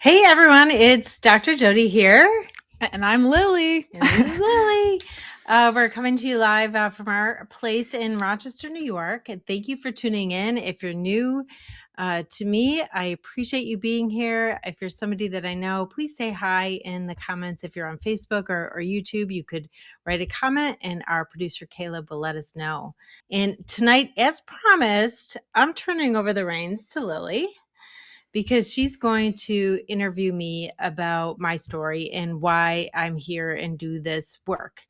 Hey everyone, it's Dr. Jodi here. And I'm Lily. And this is Lily. We're coming to you live from our place in Rochester, New York. And thank you for tuning in. If you're new to me, I appreciate you being here. If you're somebody that I know, please say hi in the comments. If you're on Facebook or YouTube, you could write a comment and our producer Caleb will let us know. And tonight, as promised, I'm turning over the reins to Lily, because she's going to interview me about my story and why I'm here and do this work,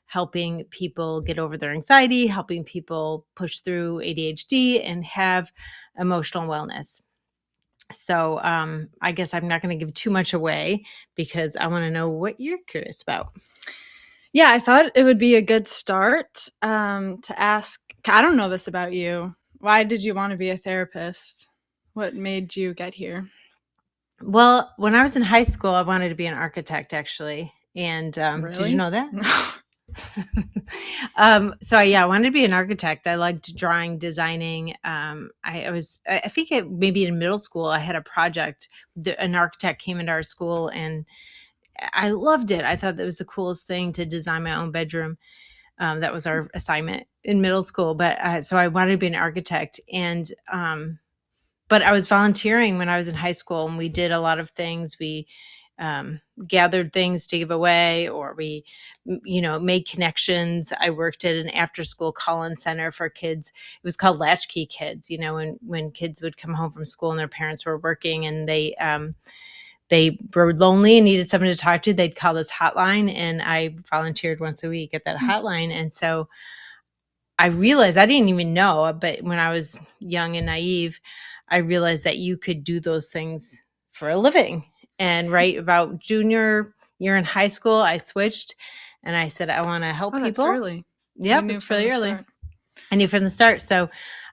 helping people get over their anxiety, helping people push through ADHD and have emotional wellness. So I guess I'm not going to give too much away because I want to know what you're curious about. Yeah, I thought it would be a good start to ask. I don't know this about you. Why did you want to be a therapist? What made you get here? Well, when I was in high school, I wanted to be an architect, actually. And Really? Did you know that? No. I wanted to be an architect. I liked drawing, designing. I think maybe in middle school, I had a project. An architect came into our school and I loved it. I thought that was the coolest thing to design my own bedroom. That was our assignment in middle school. But so I wanted to be an architect, but I was volunteering when I was in high school, and we did a lot of things. We gathered things to give away, or we, made connections. I worked at an after-school call-in center for kids. It was called Latchkey Kids. When kids would come home from school and their parents were working, and they were lonely and needed someone to talk to, they'd call this hotline, and I volunteered once a week at that hotline. And so I realized, I didn't even know, but when I was young and naive, I realized that you could do those things for a living. And right about junior year in high school, I switched and I said, I want to help people. That's early. Yep, it's really early. I knew from the start. So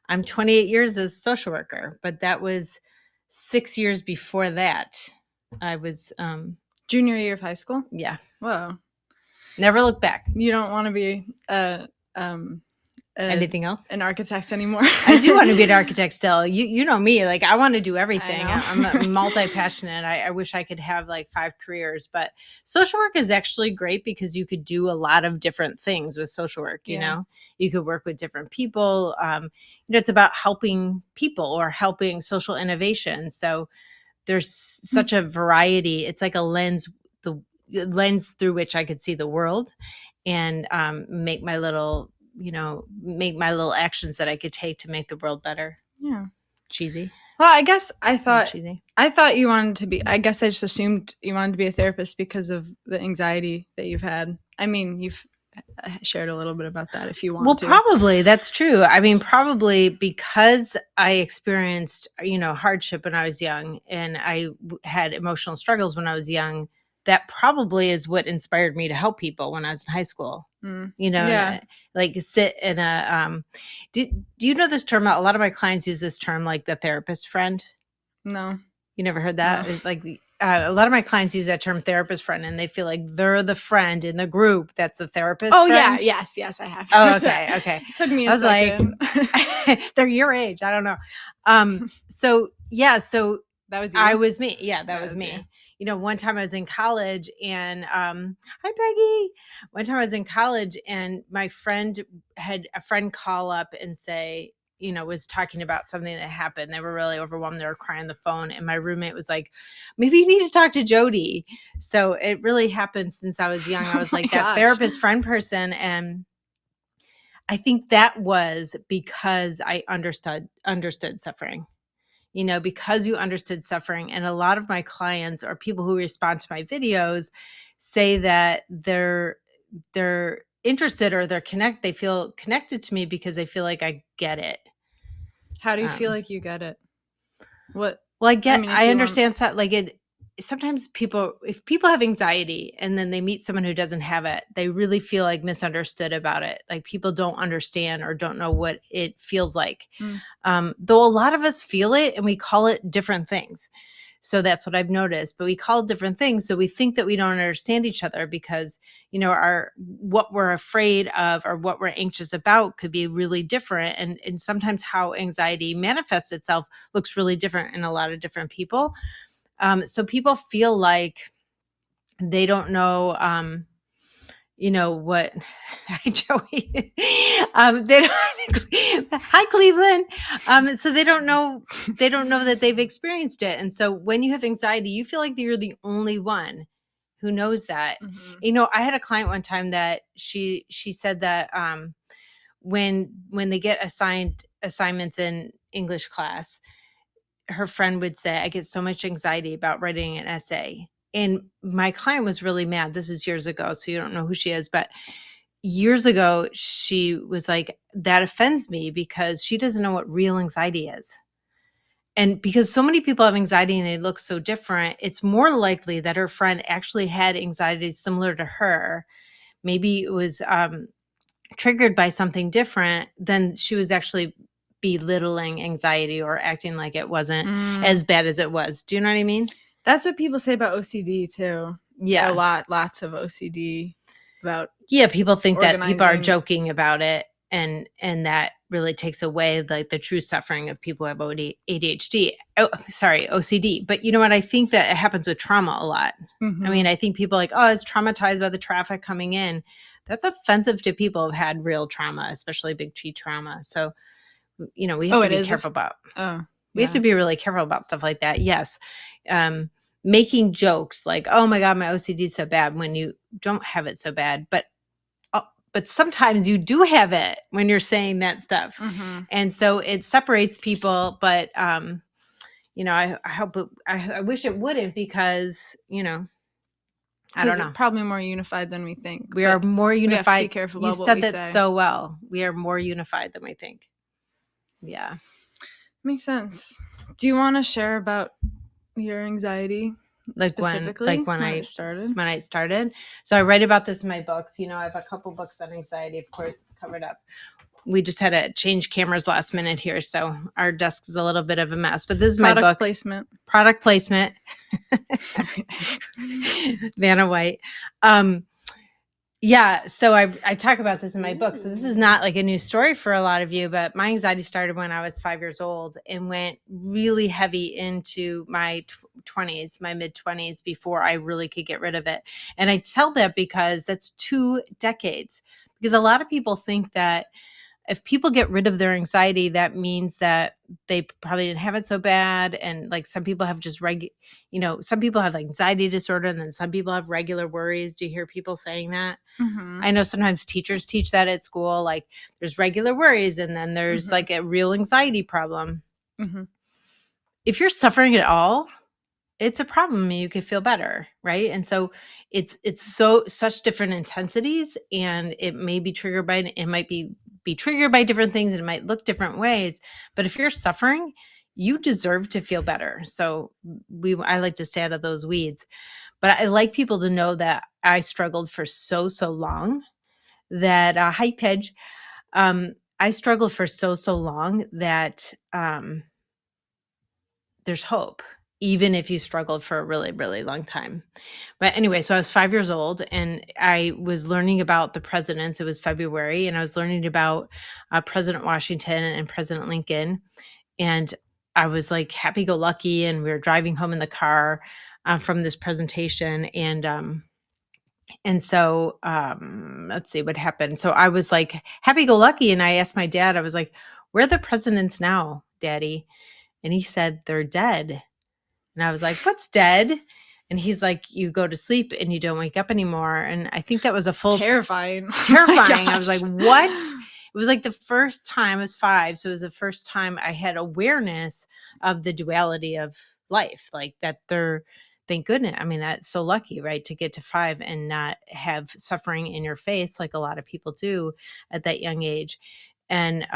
I'm 28 years as a social worker, but that was 6 years before that. I was junior year of high school? Yeah. Whoa. Never look back. You don't want to be anything else? An architect anymore. I do want to be an architect still. You know me, like I want to do everything. I'm multi-passionate. I wish I could have like 5 careers, but social work is actually great because you could do a lot of different things with social work. You know, you could work with different people. It's about helping people or helping social innovation. So there's such a variety. It's like a lens, the lens through which I could see the world and make my little actions that I could take to make the world better. Yeah. Cheesy. Well, I guess I thought you wanted to be, I guess I just assumed you wanted to be a therapist because of the anxiety that you've had. I mean, you've shared a little bit about that if you want to. Well, probably that's true. I mean, probably because I experienced, hardship when I was young and I had emotional struggles when I was young. That probably is what inspired me to help people when I was in high school. Like sit in a, do you know this term? A lot of my clients use this term, like the therapist friend. No. You never heard that? No. It's like a lot of my clients use that term therapist friend and they feel like they're the friend in the group that's the therapist friend. Yeah. Yes, I have. Oh, okay. It took me a second. Like, they're your age. I don't know. So that was you? I was me. Yeah, that was me. You. One time I was in college and hi Peggy. One time I was in college and my friend had a friend call up and say, was talking about something that happened. They were really overwhelmed. They were crying on the phone. And my roommate was like, maybe you need to talk to Jodi. So it really happened since I was young. I was like that therapist friend person. And I think that was because I understood suffering. Because you understood suffering. And a lot of my clients or people who respond to my videos say that they're interested or they feel connected to me because they feel like I get it. How do you feel like you get it? What? Well, I understand that, like it. Sometimes if people have anxiety and then they meet someone who doesn't have it, they really feel like misunderstood about it. Like people don't understand or don't know what it feels like. Though a lot of us feel it and we call it different things. So that's what I've noticed, but we call it different things. So we think that we don't understand each other because, what we're afraid of or what we're anxious about could be really different. And sometimes how anxiety manifests itself looks really different in a lot of different people. So people feel like they don't know, what hi Joey. They don't hi Cleveland. So they don't know that they've experienced it. And so when you have anxiety, you feel like you're the only one who knows that. I had a client one time that she said that when they get assigned assignments in English class, her friend would say, I get so much anxiety about writing an essay. And my client was really mad. This is years ago, so you don't know who she is, but years ago, she was like, that offends me because she doesn't know what real anxiety is. And because so many people have anxiety and they look so different, it's more likely that her friend actually had anxiety similar to her. Maybe it was triggered by something different than she was actually belittling anxiety or acting like it wasn't as bad as it was. Do you know what I mean? That's what people say about OCD too. Yeah. Lots of OCD about. Yeah, people think organizing. that people are joking about it, and that really takes away like the true suffering of people who have ADHD. Oh, sorry, OCD. But you know what? I think that it happens with trauma a lot. Mm-hmm. I mean, I think people are like, oh, I was traumatized by the traffic coming in. That's offensive to people who've had real trauma, especially big T trauma. So, we have to be careful about. We have to be really careful about stuff like that. Yes. Making jokes like, oh my God, my OCD is so bad, when you don't have it so bad. But sometimes you do have it when you're saying that stuff. Mm-hmm. And so it separates people. But, I hope I wish it wouldn't, because, I don't know. We're probably more unified than we think. We are more unified. We have to be careful about what we say. You said that so well. We are more unified than we think. Yeah. Makes sense. Do you want to share about your anxiety? When I started. So I write about this in my books. I have a couple books on anxiety. Of course, it's covered up. We just had to change cameras last minute here, so our desk is a little bit of a mess. But this is my book. Product placement. Vanna White. Yeah, so I talk about this in my book. So this is not like a new story for a lot of you, but my anxiety started when I was 5 years old and went really heavy into my 20s, my mid-20s, before I really could get rid of it. And I tell that because that's 2 decades. Because a lot of people think that if people get rid of their anxiety, that means that they probably didn't have it so bad. And like some people have just some people have anxiety disorder, and then some people have regular worries. Do you hear people saying that? Mm-hmm. I know sometimes teachers teach that at school, like there's regular worries and then there's like a real anxiety problem. Mm-hmm. If you're suffering at all, it's a problem. You could feel better, right? And so it's such different intensities, and it may be triggered by, it might be triggered by different things, and it might look different ways. But if you're suffering, you deserve to feel better. So I like to stay out of those weeds. But I like people to know that I struggled for so long that hi Pidge. I struggled for so long that there's hope, even if you struggled for a really, really long time. But anyway, so I was 5 years old and I was learning about the presidents. It was February, and I was learning about President Washington and President Lincoln. And I was like happy-go-lucky, and we were driving home in the car from this presentation. And so let's see what happened. So I was like happy-go-lucky, and I asked my dad, I was like, where are the presidents now, Daddy? And he said, they're dead. And I was like, what's dead? And he's like, you go to sleep and you don't wake up anymore. And I think that was terrifying. Terrifying. I was like, what? It was like the first time, I was 5. So it was the first time I had awareness of the duality of life. Like that thank goodness. I mean, that's so lucky, right? To get to 5 and not have suffering in your face like a lot of people do at that young age. And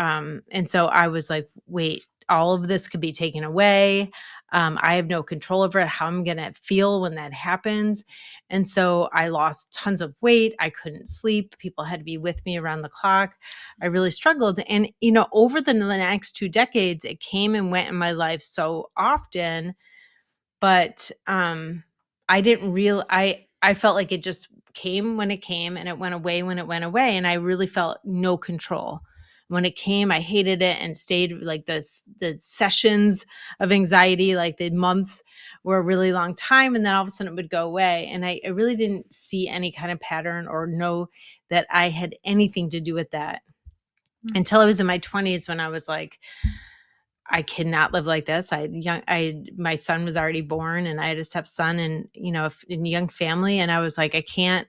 so I was like, wait, all of this could be taken away. I have no control over it, how I'm going to feel when that happens. And so I lost tons of weight. I couldn't sleep. People had to be with me around the clock. I really struggled. And, over the next 2 decades, it came and went in my life so often. But I didn't I felt like it just came when it came, and it went away when it went away. And I really felt no control. When it came, I hated it and stayed like the sessions of anxiety, like the months were a really long time. And then all of a sudden it would go away. And I really didn't see any kind of pattern or know that I had anything to do with that until I was in my 20s, when I was like, I cannot live like this. My son was already born, and I had a stepson, and in a young family, and I was like, I can't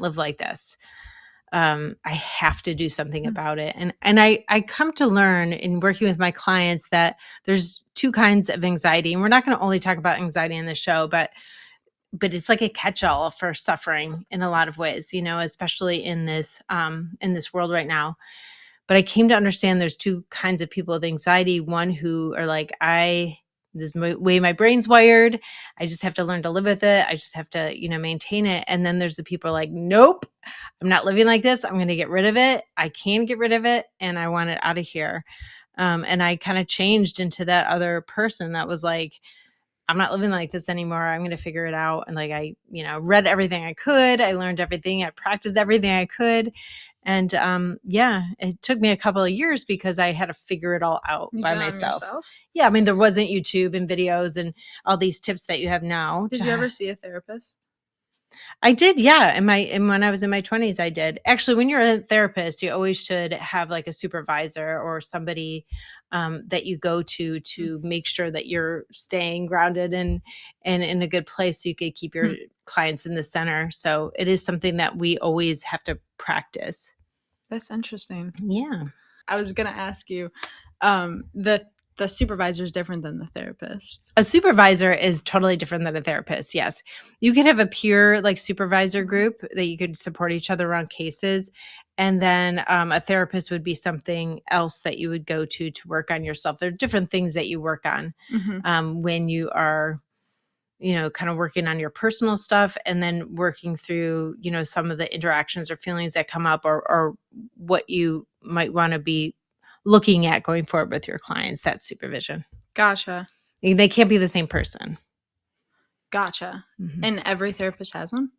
live like this. I have to do something about it. And I come to learn in working with my clients that there's two kinds of anxiety, and we're not going to only talk about anxiety in the show, but it's like a catch-all for suffering in a lot of ways, especially in this world right now. But I came to understand there's two kinds of people with anxiety. One who are like, this is the way my brain's wired. I just have to learn to live with it. I just have to, maintain it. And then there's the people like, nope, I'm not living like this. I'm going to get rid of it. I can get rid of it. And I want it out of here. And I kind of changed into that other person that was like, I'm not living like this anymore. I'm going to figure it out. And like, I, read everything I could. I learned everything. I practiced everything I could. And it took me a couple of years because I had to figure it all out by myself. Yeah. I mean, there wasn't YouTube and videos and all these tips that you have now. Did you ever see a therapist? I did. Yeah. And when I was in my 20s, I did. Actually, when you're a therapist, you always should have like a supervisor or somebody that you go to make sure that you're staying grounded and in a good place so you could keep your clients in the center. So it is something that we always have to practice. That's interesting. Yeah. I was going to ask you, the supervisor is different than the therapist. A supervisor is totally different than a therapist. Yes. You could have a peer like supervisor group that you could support each other around cases. And then a therapist would be something else that you would go to work on yourself. There are different things that you work on when you are, kind of working on your personal stuff and then working through, some of the interactions or feelings that come up or what you might want to be looking at going forward with your clients. That's supervision. Gotcha. They can't be the same person. Gotcha. And every therapist has one?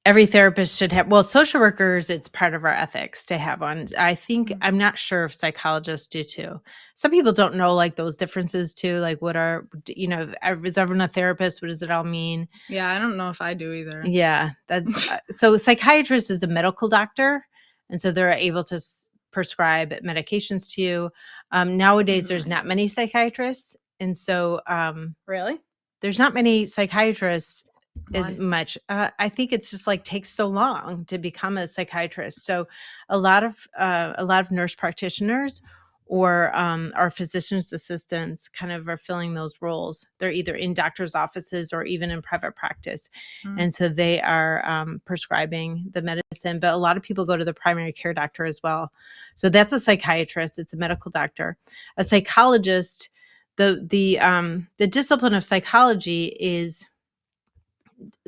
Every therapist should have. Well, social workers, it's part of our ethics to have one. I think, I'm not sure if psychologists do too. Some people don't know like those differences too. Like is everyone a therapist? What does it all mean? Yeah, I don't know if I do either. Yeah, that's so psychiatrist is a medical doctor. And so they're able to prescribe medications to you. Nowadays, there's not many psychiatrists. And so really, there's not many psychiatrists as much. I think it's just like takes so long to become a psychiatrist. So a lot of nurse practitioners or our physician's assistants kind of are filling those roles. They're either in doctor's offices or even in private practice. And so they are prescribing the medicine, but a lot of people go to the primary care doctor as well. So that's a psychiatrist. It's a medical doctor. A psychologist, the discipline of psychology is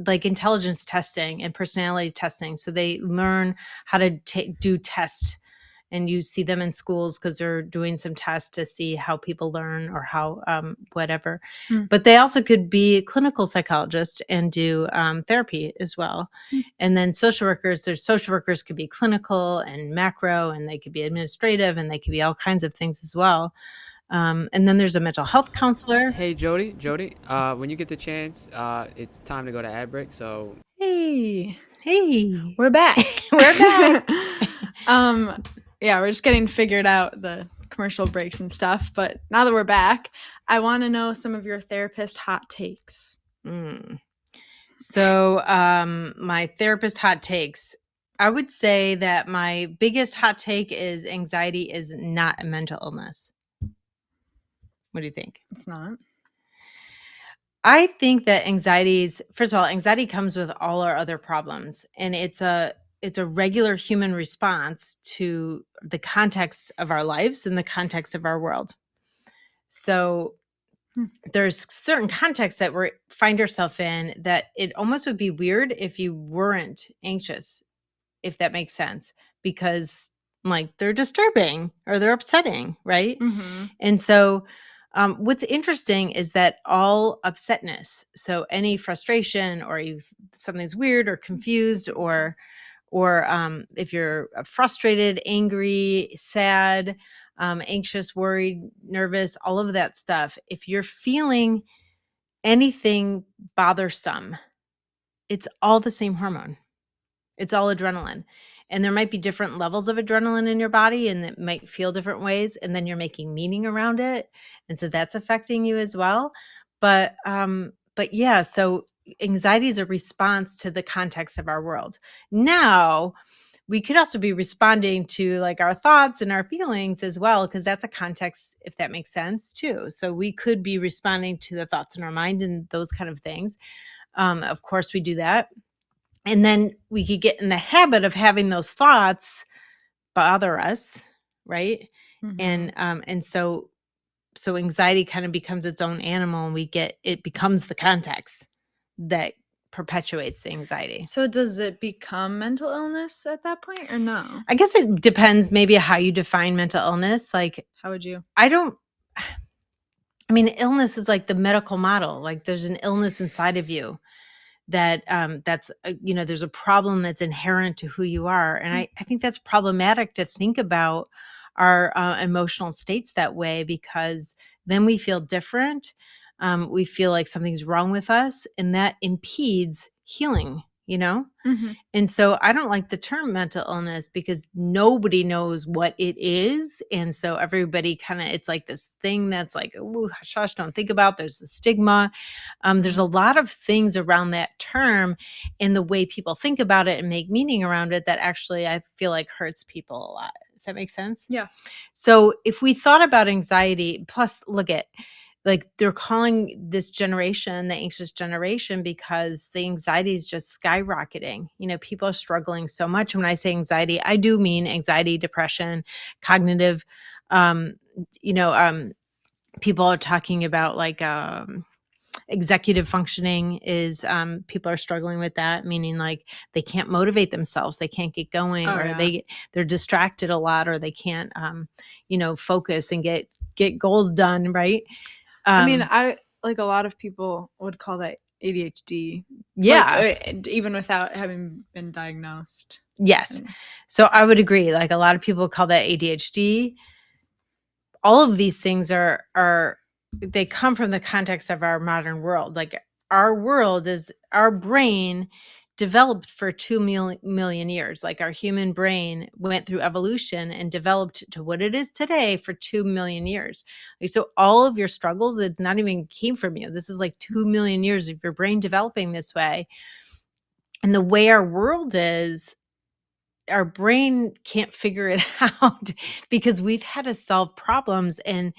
like intelligence testing and personality testing. So they learn how to do tests, and you see them in schools because they're doing some tests to see how people learn or how whatever. But they also could be a clinical psychologist and do therapy as well. And then social workers could be clinical and macro, and they could be administrative, and they could be all kinds of things as well. And then there's a mental health counselor. Hey, Jodi, when you get the chance, it's time to go to ad break. So, hey, we're back. We're back. Yeah, we're just getting figured out the commercial breaks and stuff. But now that we're back, I want to know some of your therapist hot takes. So, my therapist hot takes. I would say that my biggest hot take is anxiety is not a mental illness. What do you think? It's not. I think that first of all, anxiety comes with all our other problems, and it's a regular human response to the context of our lives and the context of our world. So there's certain contexts that we find yourself in that it almost would be weird if you weren't anxious, if that makes sense, because like they're disturbing or they're upsetting, right? And so what's interesting is that all upsetness, so any frustration or something's weird or confused or or if you're frustrated, angry, sad, anxious, worried, nervous, all of that stuff. If you're feeling anything bothersome, it's all the same hormone. It's all adrenaline. And there might be different levels of adrenaline in your body, and it might feel different ways. And then you're making meaning around it. And so that's affecting you as well. But yeah, so anxiety is a response to the context of our world. Now, we could also be responding to like our thoughts and our feelings as well, because that's a context, if that makes sense too. So we could be responding to the thoughts in our mind and those kind of things. Of course, we do that. And then we could get in the habit of having those thoughts bother us, right? Mm-hmm. And so anxiety kind of becomes its own animal, and it becomes the context that perpetuates the anxiety. So does it become mental illness at that point or no? I guess it depends maybe how you define mental illness. Like, how would you? Illness is like the medical model. Like there's an illness inside of you that that's there's a problem that's inherent to who you are, and I think that's problematic to think about our emotional states that way, because then we feel different. We feel like something's wrong with us, and that impedes healing. Mm-hmm. And so I don't like the term mental illness, because nobody knows what it is. And so everybody it's like this thing that's like, ooh, hush, hush, don't think about. There's the stigma. There's a lot of things around that term and the way people think about it and make meaning around it that actually I feel like hurts people a lot. Does that make sense? Yeah. So if we thought about anxiety, plus look at, like, they're calling this generation the anxious generation because the anxiety is just skyrocketing. People are struggling so much. When I say anxiety, I do mean anxiety, depression, cognitive, people are talking about like, executive functioning is, people are struggling with that, meaning like they can't motivate themselves, they can't get going, they're distracted a lot, or they can't, focus and get goals done, right? I like a lot of people would call that ADHD. Yeah. Even without having been diagnosed. Yes. So I would agree. Like a lot of people call that ADHD. All of these things they come from the context of our modern world. Like our brain developed for 2 million years. Like our human brain went through evolution and developed to what it is today for 2 million years. Like, so all of your struggles, it's not even came from you. This is like 2 million years of your brain developing this way. And the way our world is, our brain can't figure it out, because we've had to solve problems and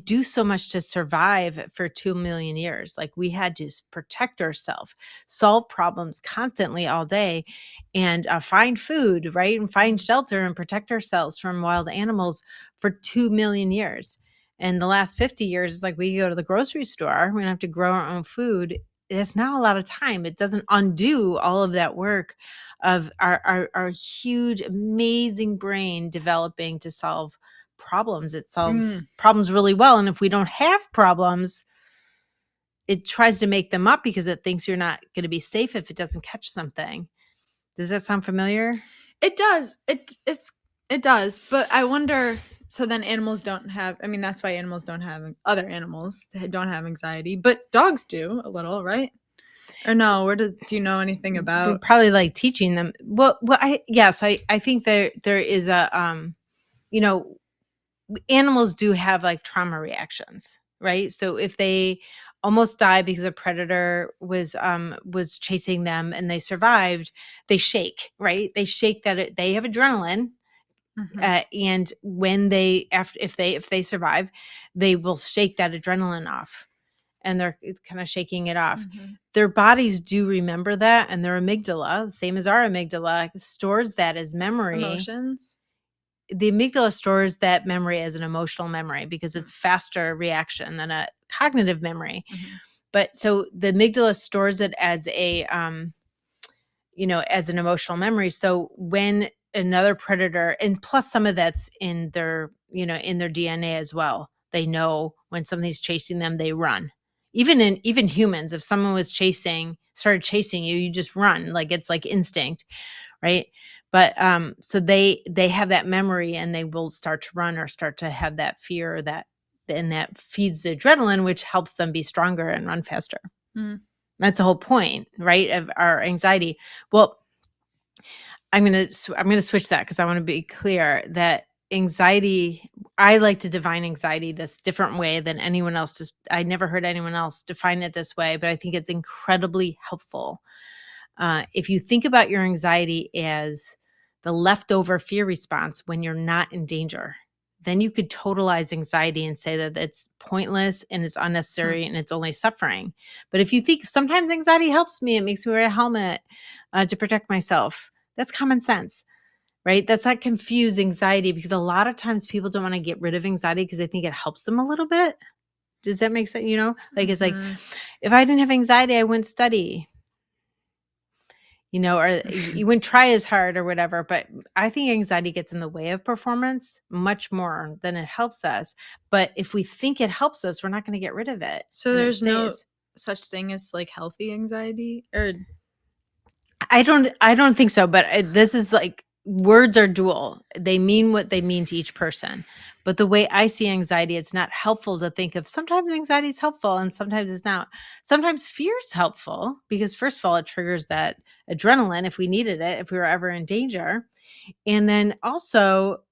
do so much to survive for 2 million years. Like we had to protect ourselves, solve problems constantly all day, and find food, right? And find shelter and protect ourselves from wild animals for 2 million years. And the last 50 years is like we go to the grocery store, we don't have to grow our own food. It's not a lot of time. It doesn't undo all of that work of our huge, amazing brain developing to solve problems. It solves problems really well. And if we don't have problems, it tries to make them up because it thinks you're not going to be safe if it doesn't catch something. Does that sound familiar? It does. It does. But I wonder, so then animals don't have, that's why animals don't have, other animals don't have anxiety, but dogs do a little, right? Or no, do you know anything about? We're probably like teaching them. Well, I think there is a, animals do have like trauma reactions, right? So if they almost die because a predator was chasing them and they survived, they shake, right? They shake they have adrenaline. And when if they survive, they will shake that adrenaline off, and they're kind of shaking it off. Their bodies do remember that, and their amygdala, same as our amygdala, stores that as memory. Emotions. The amygdala stores that memory as an emotional memory because it's faster reaction than a cognitive memory. But so the amygdala stores it as a, as an emotional memory. So when another predator, and plus some of that's in their, in their DNA as well, they know when something's chasing them, they run. Even humans, if someone started chasing you, you just run. Like it's like instinct, right? But so they have that memory, and they will start to run or start to have that fear, and that feeds the adrenaline, which helps them be stronger and run faster. Mm. That's the whole point, right, of our anxiety. Well, I'm gonna switch that, because I want to be clear that anxiety. I like to define anxiety this different way than anyone else. I never heard anyone else define it this way, but I think it's incredibly helpful. If you think about your anxiety as the leftover fear response when you're not in danger, then you could totalize anxiety and say that it's pointless and it's unnecessary and it's only suffering. But if you think sometimes anxiety helps me, it makes me wear a helmet to protect myself, that's common sense, right? That's not confuse anxiety, because a lot of times people don't want to get rid of anxiety because they think it helps them a little bit. Does that make sense? Like it's like, if I didn't have anxiety, I wouldn't study. Or you wouldn't try as hard or whatever. But I think anxiety gets in the way of performance much more than it helps us. But if we think it helps us, we're not going to get rid of it. So and it there's no stays. such thing as like healthy anxiety, or I don't think so. But this is like, words are dual. They mean what they mean to each person. But the way I see anxiety, it's not helpful to think of sometimes anxiety is helpful and sometimes it's not. Sometimes fear is helpful because, first of all, it triggers that adrenaline if we needed it, if we were ever in danger. And then also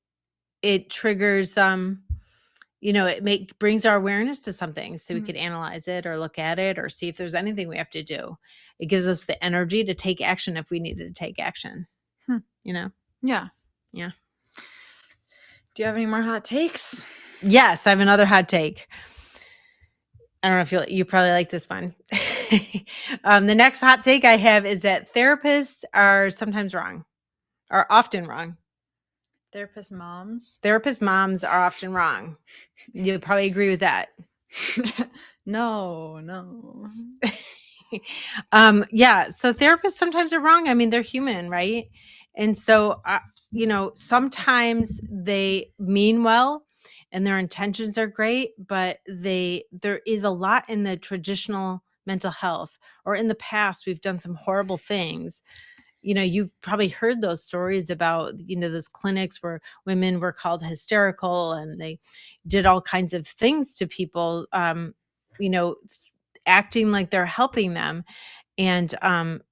it triggers, it brings our awareness to something, so we could analyze it or look at it or see if there's anything we have to do. It gives us the energy to take action if we needed to take action. Yeah. Yeah. Do you have any more hot takes? Yes, I have another hot take. I don't know if you probably like this one. The next hot take I have is that therapists are sometimes wrong, are often wrong. Therapist moms? Therapist moms are often wrong. You probably agree with that. No. Yeah. So therapists sometimes are wrong. I mean, they're human, right? And so, sometimes they mean well and their intentions are great, but there is a lot in the traditional mental health, or in the past, we've done some horrible things. You've probably heard those stories about, those clinics where women were called hysterical and they did all kinds of things to people, acting like they're helping them, and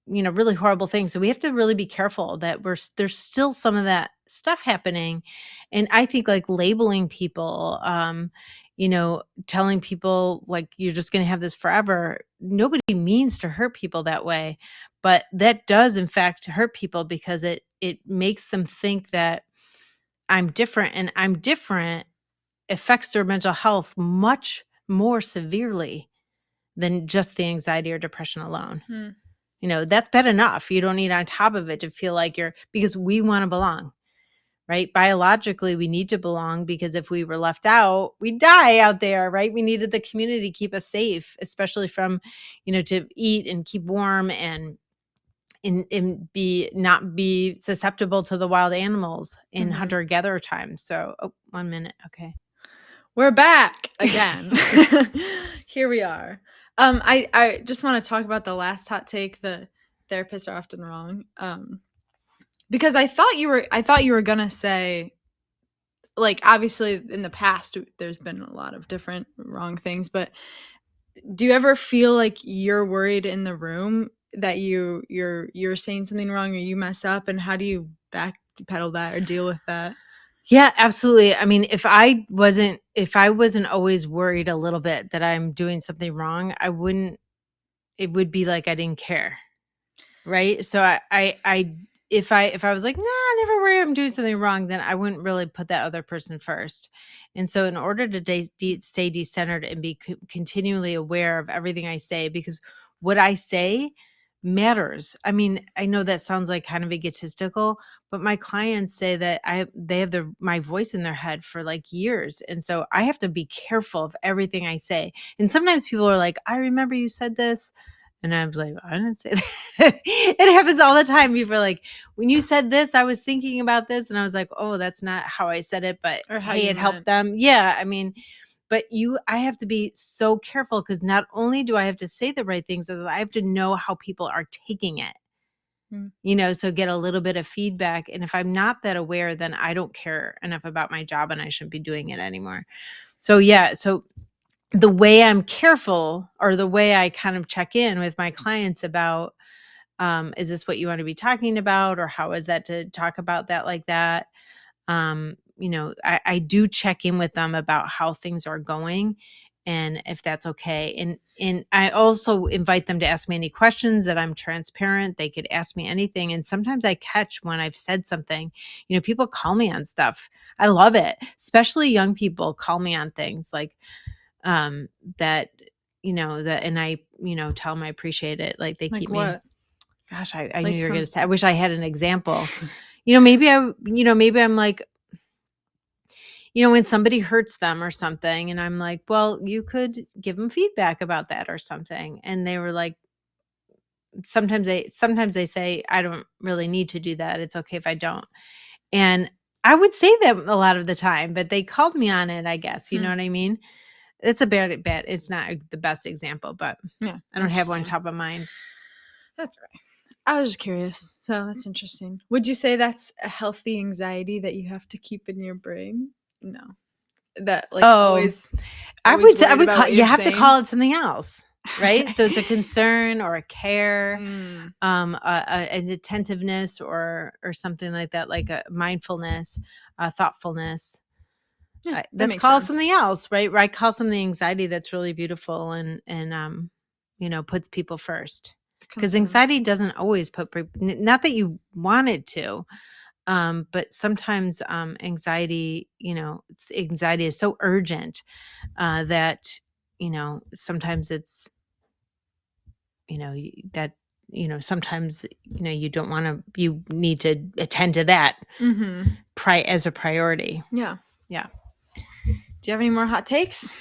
really horrible things. So we have to really be careful that there's still some of that stuff happening. And I think, like, labeling people, telling people like you're just going to have this forever, nobody means to hurt people that way, but that does in fact hurt people, because it makes them think that I'm different, and I'm different affects their mental health much more severely than just the anxiety or depression alone. That's bad enough. You don't need on top of it to feel like because we want to belong, right? Biologically, we need to belong, because if we were left out, we'd die out there, right? We needed the community to keep us safe, especially from, to eat and keep warm, and not be susceptible to the wild animals in hunter-gatherer time. So, 1 minute. Okay. We're back again. Here we are. I just want to talk about the last hot take, the therapists are often wrong. Because I thought you were gonna say, like, obviously in the past there's been a lot of different wrong things, but do you ever feel like you're worried in the room that you're saying something wrong or you mess up, and how do you backpedal that or deal with that? Yeah, absolutely. I mean, if I wasn't always worried a little bit that I'm doing something wrong, it would be like I didn't care. Right. So if I was like, nah, I never worry I'm doing something wrong, then I wouldn't really put that other person first. And so, in order to stay decentered and be continually aware of everything I say, because what I say matters. I mean, I know that sounds like kind of egotistical, but my clients say that they have my voice in their head for like years. And so I have to be careful of everything I say. And sometimes people are like, I remember you said this. And I was like, I didn't say that. It happens all the time. People are like, when you said this, I was thinking about this. And I was like, oh, that's not how I said it, but Or how hey, you it helped meant. them. Yeah. I mean, but I have to be so careful, because not only do I have to say the right things, as I have to know how people are taking it. So get a little bit of feedback. And if I'm not that aware, then I don't care enough about my job and I shouldn't be doing it anymore. So the way I'm careful, or the way I kind of check in with my clients about, is this what you want to be talking about? Or how is that to talk about that like that? I do check in with them about how things are going and if that's okay. And I also invite them to ask me any questions, that I'm transparent. They could ask me anything. And sometimes I catch when I've said something, people call me on stuff. I love it. Especially young people call me on things like, that, and I, tell them I appreciate it. Like they Like keep what? me, gosh, I Like knew you were going to say, I wish I had an example. Maybe I'm like, when somebody hurts them or something, and I'm like, well, you could give them feedback about that or something. And they were like, sometimes they say, I don't really need to do that. It's okay if I don't. And I would say that a lot of the time, but they called me on it, I guess. You know what I mean? It's a bad bet. It's not the best example, but Yeah, I don't have one top of mind. That's right. I was just curious. So that's interesting. Would you say that's a healthy anxiety that you have to keep in your brain? No. That always I would say, worried about what you you're have to saying? call it something else, right? Okay. So it's a concern or a care, an attentiveness or something like that, like a mindfulness, thoughtfulness. Yeah, that Let's makes call it sense. something else, right? I call something anxiety that's really beautiful and puts people first. Because anxiety doesn't always not that you want it to, but sometimes anxiety is so urgent that sometimes it's that sometimes you don't want to, you need to attend to that as a priority. Yeah. Yeah. Do you have any more hot takes?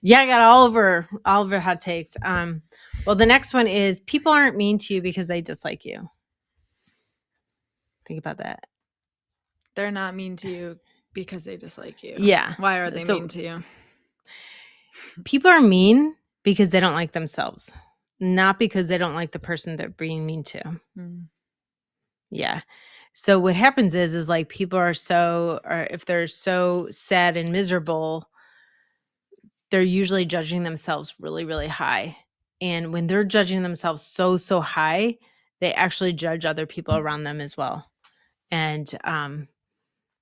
Yeah, I got all of our hot takes. Well, the next one is, people aren't mean to you because they dislike you. Think about that. They're not mean to you because they dislike you. Yeah. Why are they mean to you? People are mean because they don't like themselves, not because they don't like the person they're being mean to. Yeah. So what happens is like people are or if they're so sad and miserable, they're usually judging themselves really, really high. And when they're judging themselves so high, they actually judge other people around them as well. And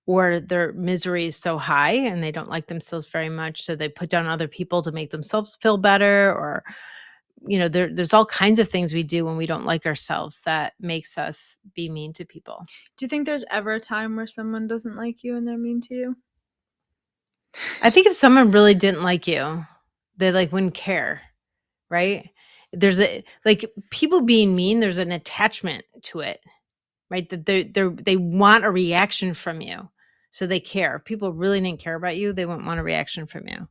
or their misery is so high and they don't like themselves very much, so they put down other people to make themselves feel better. Or there's all kinds of things we do when we don't like ourselves that makes us be mean to people. Do you think there's ever a time where someone doesn't like you and they're mean to you? I think if someone really didn't like you, they wouldn't care, right? There's people being mean, there's an attachment to it, right? That they want a reaction from you, so they care. If people really didn't care about you, they wouldn't want a reaction from you.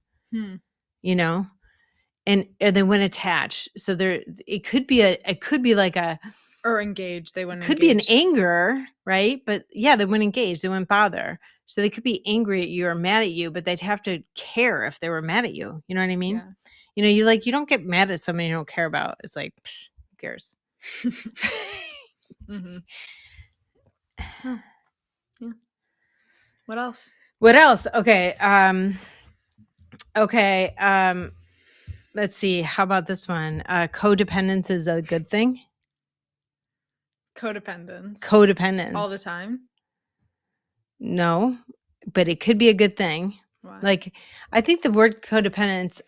And they wouldn't attach. So it could be like a, or engage. They wouldn't. Could engage. Be an anger, right? But yeah, they wouldn't engage. They wouldn't bother. So they could be angry at you or mad at you, but they'd have to care if they were mad at you. You know what I mean? Yeah. You don't get mad at somebody you don't care about. It's like, who cares? Huh. Yeah. What else? Okay. Let's see. How about this one? Codependence is a good thing. Codependence. All the time? No, but it could be a good thing. Why? Like, I think the word codependence,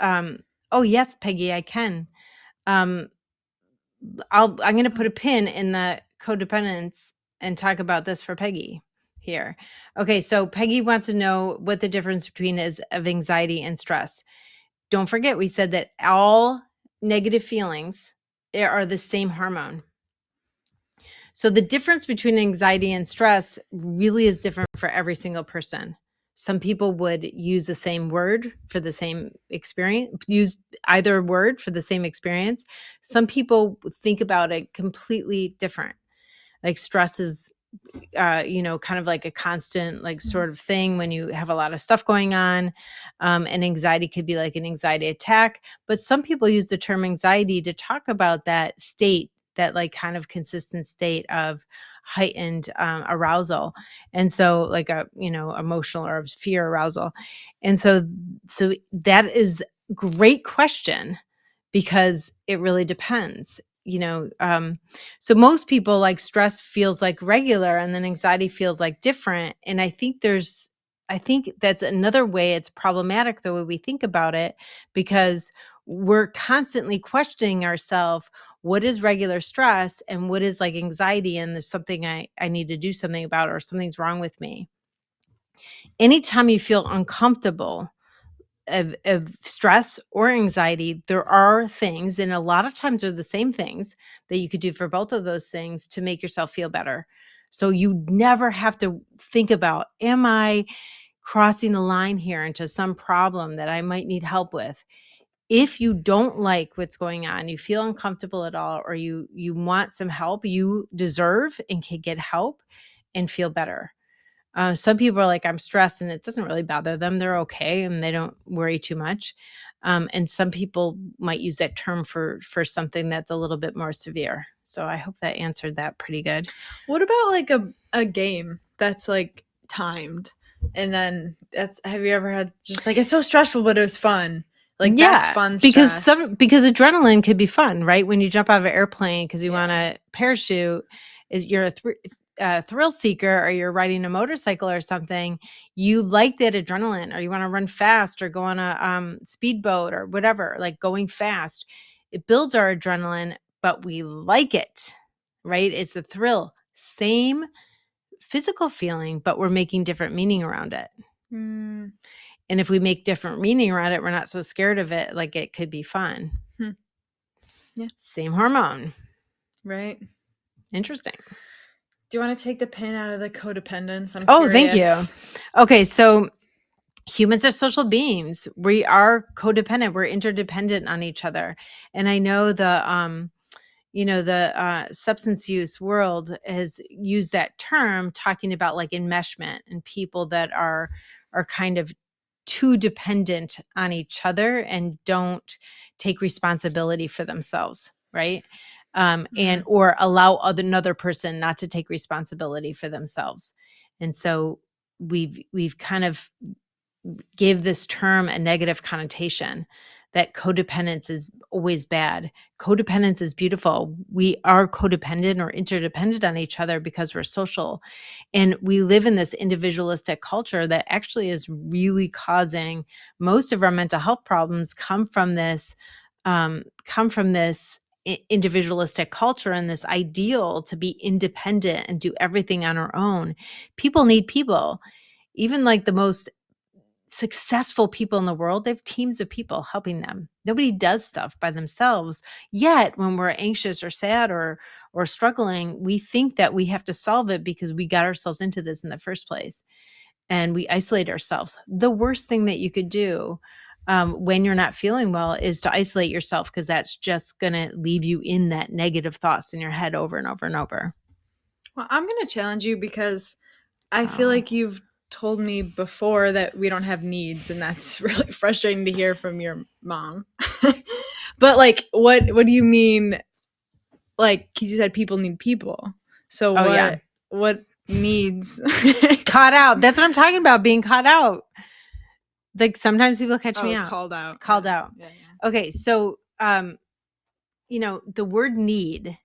oh yes, Peggy, I can. I'm going to put a pin in the codependence and talk about this for Peggy here. Okay, so Peggy wants to know what the difference between is of anxiety and stress. Don't forget, we said that all negative feelings are the same hormone. So the difference between anxiety and stress really is different for every single person. Some people would use the same word for the same experience, use either word for the same experience. Some people think about it completely different. Like stress is, kind of like a constant, like sort of thing when you have a lot of stuff going on. And anxiety could be like an anxiety attack. But some people use the term anxiety to talk about that state that like kind of consistent state of heightened arousal. And so like a, emotional or fear arousal. And so that is great question, because it really depends. So most people, like, stress feels like regular and then anxiety feels like different. And I think that's another way it's problematic, the way we think about it, because we're constantly questioning ourselves, what is regular stress and what is like anxiety, and there's something I need to do something about, or something's wrong with me. Anytime you feel uncomfortable of stress or anxiety, there are things, and a lot of times they're the same things, that you could do for both of those things to make yourself feel better. So you never have to think about, am I crossing the line here into some problem that I might need help with? If you don't like what's going on, you feel uncomfortable at all, or you want some help, you deserve and can get help and feel better. Some people are like, I'm stressed, and it doesn't really bother them. They're okay and they don't worry too much. And some people might use that term for something that's a little bit more severe. So I hope that answered that pretty good. What about like a game that's like timed, and then have you ever had just like, it's so stressful but it was fun? Like, that's fun because stress. because adrenaline could be fun, right? When you jump out of an airplane because you Yeah. want to parachute, you're a thrill seeker, or you're riding a motorcycle or something. You like that adrenaline, or you want to run fast, or go on a speedboat, or whatever. Like, going fast, it builds our adrenaline, but we like it, right? It's a thrill, same physical feeling, but we're making different meaning around it. Mm, And if we make different meaning around it, we're not so scared of it. Like, it could be fun. Yeah. Same hormone. right. Interesting. Do you want to take the pin out of the codependence? I'm Oh, thank you. curious. Okay, so humans are social beings. We are codependent. We're interdependent on each other. And I know the substance use world has used that term, talking about like enmeshment, and people that are kind of too dependent on each other and don't take responsibility for themselves, right? And or allow another person not to take responsibility for themselves. And so we've kind of gave this term a negative connotation, that codependence is always bad. Codependence is beautiful. We are codependent or interdependent on each other because we're social. And we live in this individualistic culture that actually is really causing most of our mental health problems. Come from this individualistic culture, and this ideal to be independent and do everything on our own. People need people. Even like the most successful people in the world, they have teams of people helping them. Nobody does stuff by themselves. Yet when we're anxious or sad or struggling, we think that we have to solve it because we got ourselves into this in the first place, and we isolate ourselves. The worst thing that you could do when you're not feeling well is to isolate yourself, because that's just going to leave you in that negative thoughts in your head over and over and over. Well, I'm going to challenge you, because I feel like you've told me before that we don't have needs, and that's really frustrating to hear from your mom. But like, what do you mean? Like, because you said people need people. So what needs? Caught out. That's what I'm talking about, being caught out. Like, sometimes people catch me out. Called out. Called Yeah. out. Yeah. Okay, so the word need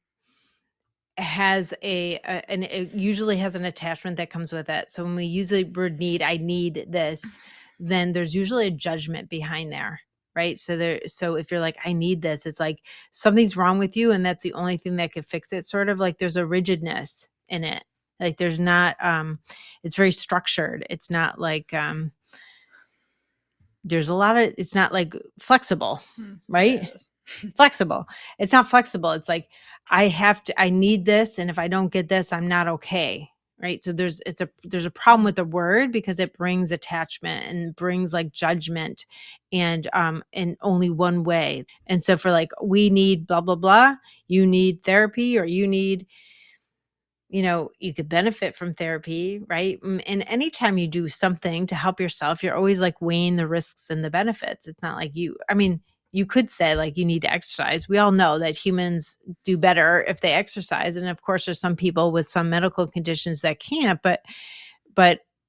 has and it usually has an attachment that comes with it. So when we use the word need, I need this, then there's usually a judgment behind there, right? So if you're like, I need this, it's like something's wrong with you, and that's the only thing that could fix it. Sort of like there's a rigidness in it. Like, there's not it's very structured. It's not like there's a lot of, it's not like flexible, right? Flexible. It's not flexible. It's like, I need this, and if I don't get this, I'm not okay. Right. So there's a problem with the word, because it brings attachment and brings like judgment, and in only one way. And so for like, we need blah, blah, blah, you need therapy, or you need, you could benefit from therapy, right? And anytime you do something to help yourself, you're always like weighing the risks and the benefits. It's not like you could say like you need to exercise. We all know that humans do better if they exercise. And of course, there's some people with some medical conditions that can't, but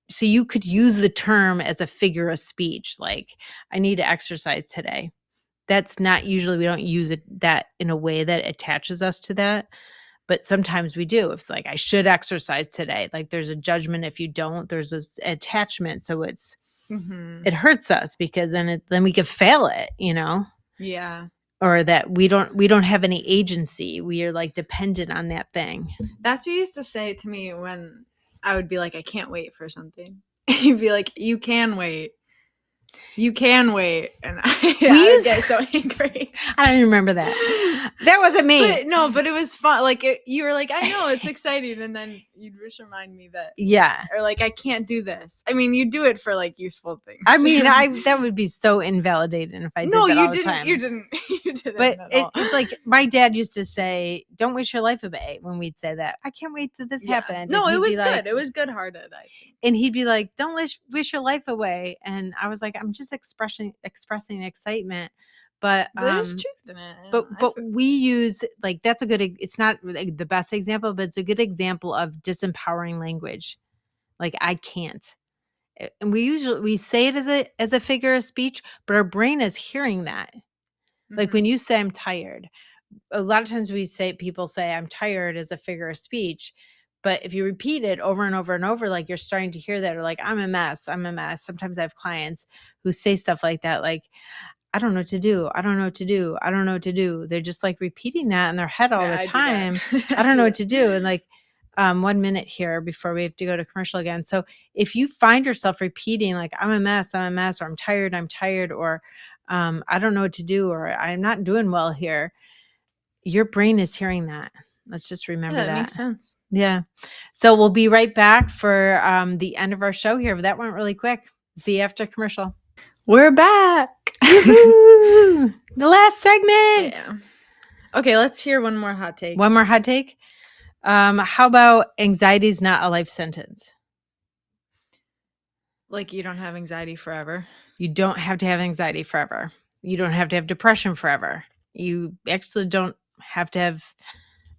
so you could use the term as a figure of speech, like I need to exercise today. That's not usually, we don't use it that in a way that attaches us to that. But sometimes we do. It's like, I should exercise today. Like there's a judgment if you don't, there's this attachment. So it hurts us because then we could fail it, Yeah. or that we don't have any agency. We are like dependent on that thing. That's what you used to say to me when I would be like, I can't wait for something. You'd be like, you can wait. You can wait. And I would get so angry. I don't even remember that. That wasn't me. But it was fun. Like you were like, I know it's exciting. And then you'd just remind me that. Yeah. Or like, I can't do this. I mean, you do it for like useful things. I mean, that would be so invalidating if I did that all the time. You didn't. But it's like my dad used to say, don't wish your life away when we'd say that. I can't wait till this happened. No, it was good. It was good-hearted, I think. And he'd be like, don't wish your life away. And I was like, I'm just expressing excitement. But there's truth in it. But we use like, that's a good, it's not like the best example, but it's a good example of disempowering language. Like I can't. And we say it as a figure of speech, but our brain is hearing that. Like when you say I'm tired, a lot of times people say I'm tired as a figure of speech. But if you repeat it over and over and over, like you're starting to hear that, or like, I'm a mess. Sometimes I have clients who say stuff like that, like, I don't know what to do. I don't know what to do. I don't know what to do. They're just like repeating that in their head all the time. I don't know what to do. And like, 1 minute here before we have to go to commercial again. So if you find yourself repeating like, I'm a mess, or I'm tired, or I don't know what to do, or I'm not doing well here, your brain is hearing that. Let's just remember that. That makes sense. Yeah. So we'll be right back for the end of our show here. But that went really quick. See you after commercial. We're back. The last segment. Yeah. Okay, let's hear one more hot take. One more hot take. How about anxiety is not a life sentence? Like you don't have anxiety forever. You don't have to have anxiety forever. You don't have to have depression forever. You actually don't have to have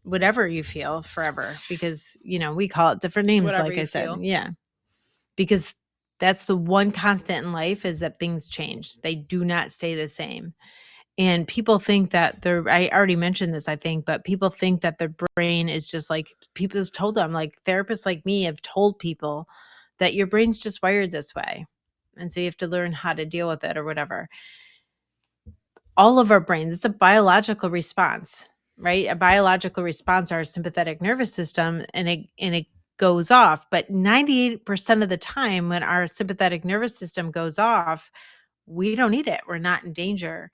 whatever you feel forever, because, we call it different names, Whatever like I said. feel. Yeah. Because that's the one constant in life, is that things change. They do not stay the same. And people think that I already mentioned this, I think, but people think that their brain is just like, people have told them, like therapists like me have told people that your brain's just wired this way. And so you have to learn how to deal with it or whatever. All of our brains, it's a biological response, right? A biological response, our sympathetic nervous system, and it goes off. But 98% of the time when our sympathetic nervous system goes off, we don't need it. We're not in danger.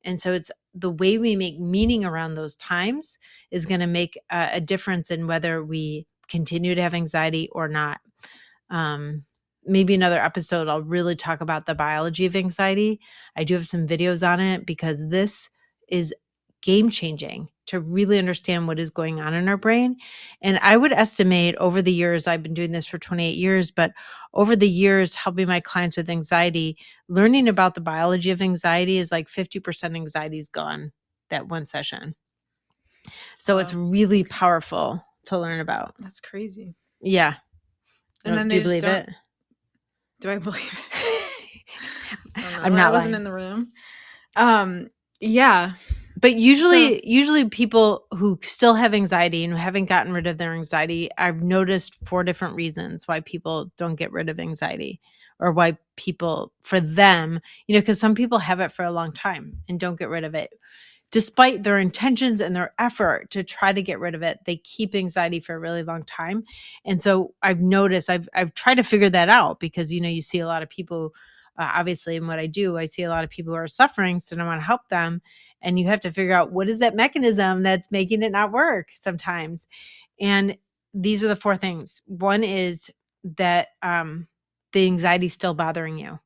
And so it's the way we make meaning around those times is going to make a difference in whether we continue to have anxiety or not. Maybe another episode, I'll really talk about the biology of anxiety. I do have some videos on it, because this is game changing to really understand what is going on in our brain. And I would estimate over the years, I've been doing this for 28 years, but over the years, helping my clients with anxiety, learning about the biology of anxiety is like 50% anxiety is gone that one session. So It's really powerful to learn about. That's crazy. Yeah. And then do you believe it? Do I believe it? I'm not I wasn't in the room. Yeah. But usually people who still have anxiety and who haven't gotten rid of their anxiety, I've noticed 4 different reasons why people don't get rid of anxiety, or why people, for them, because some people have it for a long time and don't get rid of it. Despite their intentions and their effort to try to get rid of it, they keep anxiety for a really long time. And so I've noticed, I've tried to figure that out, because, you see a lot of people, obviously in what I do, I see a lot of people who are suffering, so I want to help them. And you have to figure out, what is that mechanism that's making it not work sometimes? And these are the 4 things. One is that the anxiety is still bothering you.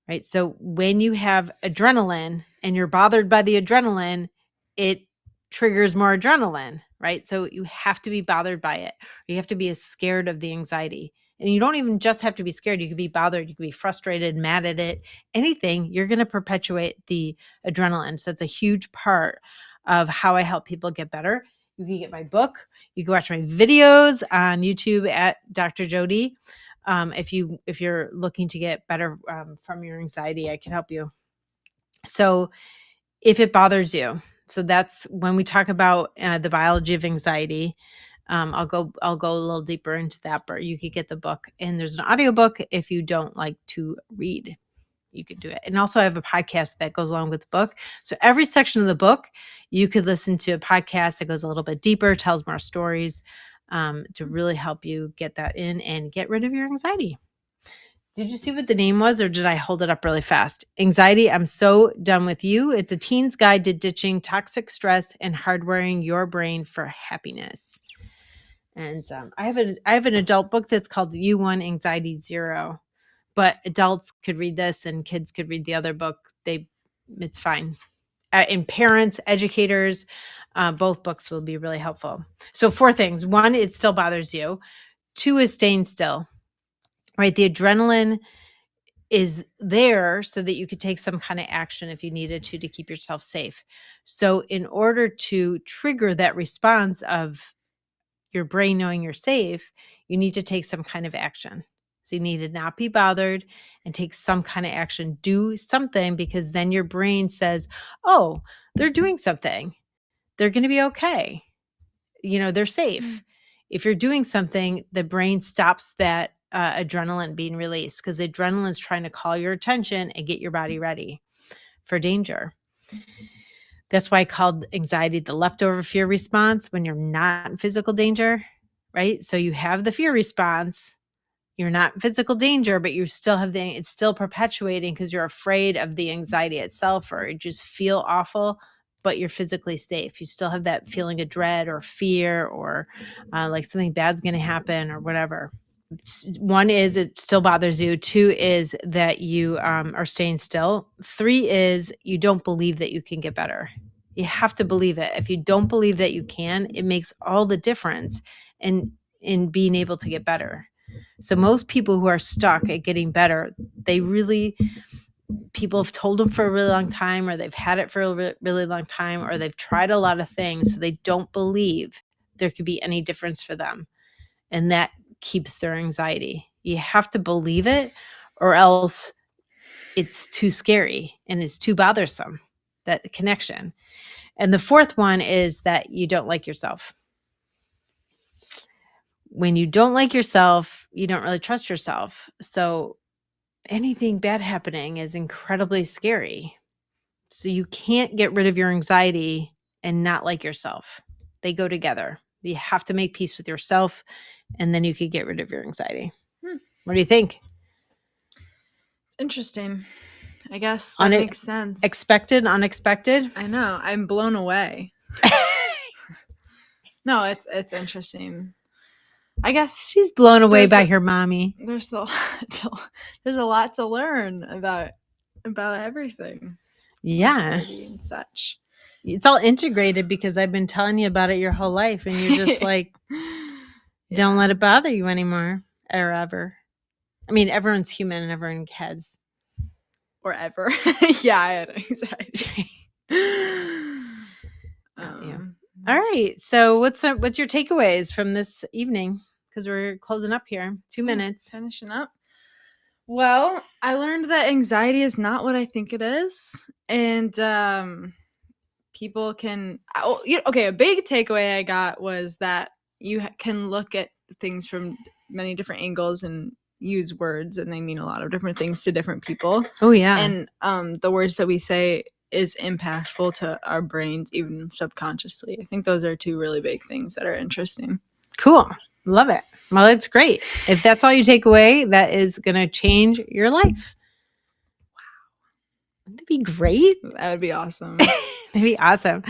Right. So when you have adrenaline and you're bothered by the adrenaline, it triggers more adrenaline. Right. So you have to be bothered by it. You have to be as scared of the anxiety. And you don't even just have to be scared. You could be bothered. You could be frustrated, mad at it, anything. You're going to perpetuate the adrenaline. So it's a huge part of how I help people get better. You can get my book. You can watch my videos on YouTube at Dr. Jodi. If you're looking to get better from your anxiety, I can help you. So if it bothers you, so that's when we talk about the biology of anxiety. I'll go a little deeper into that, but you could get the book, and there's an audiobook if you don't like to read. You could do it. And also I have a podcast that goes along with the book. So every section of the book, you could listen to a podcast that goes a little bit deeper, tells more stories to really help you get that in and get rid of your anxiety. Did you see what the name was, or did I hold it up really fast? Anxiety, I'm so done with you. It's a teen's guide to ditching toxic stress and hardwiring your brain for happiness. And I have an adult book that's called You Won Anxiety Zero, but adults could read this and kids could read the other book. It's fine. And parents, educators, both books will be really helpful. So 4 things. 1, it still bothers you. 2 is staying still, right? The adrenaline is there so that you could take some kind of action if you needed to keep yourself safe. So in order to trigger that response of your brain knowing you're safe, you need to take some kind of action. So you need to not be bothered and take some kind of action. Do something, because then your brain says, oh, they're doing something. They're going to be okay. They're safe. If you're doing something, the brain stops that adrenaline being released, because adrenaline is trying to call your attention and get your body ready for danger. That's why I called anxiety the leftover fear response when you're not in physical danger, right? So you have the fear response, you're not in physical danger, but you still have it's still perpetuating because you're afraid of the anxiety itself, or you just feel awful, but you're physically safe. You still have that feeling of dread or fear, or like something bad's going to happen or whatever. 1 is it still bothers you. 2 is that you are staying still. 3 is you don't believe that you can get better. You have to believe it. If you don't believe that you can, it makes all the difference in being able to get better. So most people who are stuck at getting better, people have told them for a really long time, or they've had it for a really long time, or they've tried a lot of things, so they don't believe there could be any difference for them. And that keeps their anxiety. You have to believe it, or else it's too scary and it's too bothersome, that connection. And the 4th one is that you don't like yourself. When you don't like yourself, you don't really trust yourself. So anything bad happening is incredibly scary. So you can't get rid of your anxiety and not like yourself. They go together. You have to make peace with yourself, and then you could get rid of your anxiety. What do you think? It's interesting. I guess that makes sense. Expected, unexpected? I know. I'm blown away. No, it's interesting. I guess she's blown away by her mommy. There's a lot to learn about everything. Yeah. And such. It's all integrated because I've been telling you about it your whole life, and you're just like, don't let it bother you anymore, or ever. I mean, everyone's human and everyone has. Or ever. Yeah, I had anxiety. Yeah. All right. So what's your takeaways from this evening? Because we're closing up here. 2 minutes. Finishing up. Well, I learned that anxiety is not what I think it is. And people can... a big takeaway I got was that you can look at things from many different angles and use words, and they mean a lot of different things to different people. Oh, yeah. And the words that we say is impactful to our brains, even subconsciously. I think those are 2 really big things that are interesting. Cool. Love it. Well, that's great. If that's all you take away, that is going to change your life. Wow. Wouldn't that be great? That would be awesome. That'd be awesome.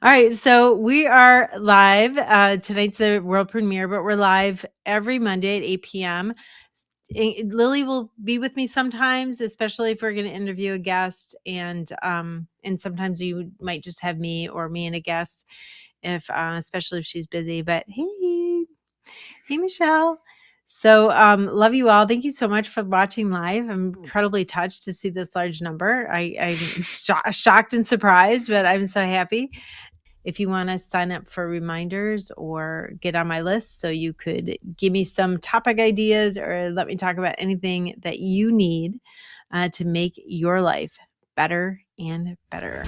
All right. So we are live. Tonight's the world premiere, but we're live every Monday at 8 p.m. Lily will be with me sometimes, especially if we're going to interview a guest, and sometimes you might just have me and a guest, especially if she's busy. But hey, Michelle. So, love you all. Thank you so much for watching live. I'm incredibly touched to see this large number. I'm shocked and surprised, but I'm so happy. If you want to sign up for reminders or get on my list so you could give me some topic ideas or let me talk about anything that you need to make your life better and better.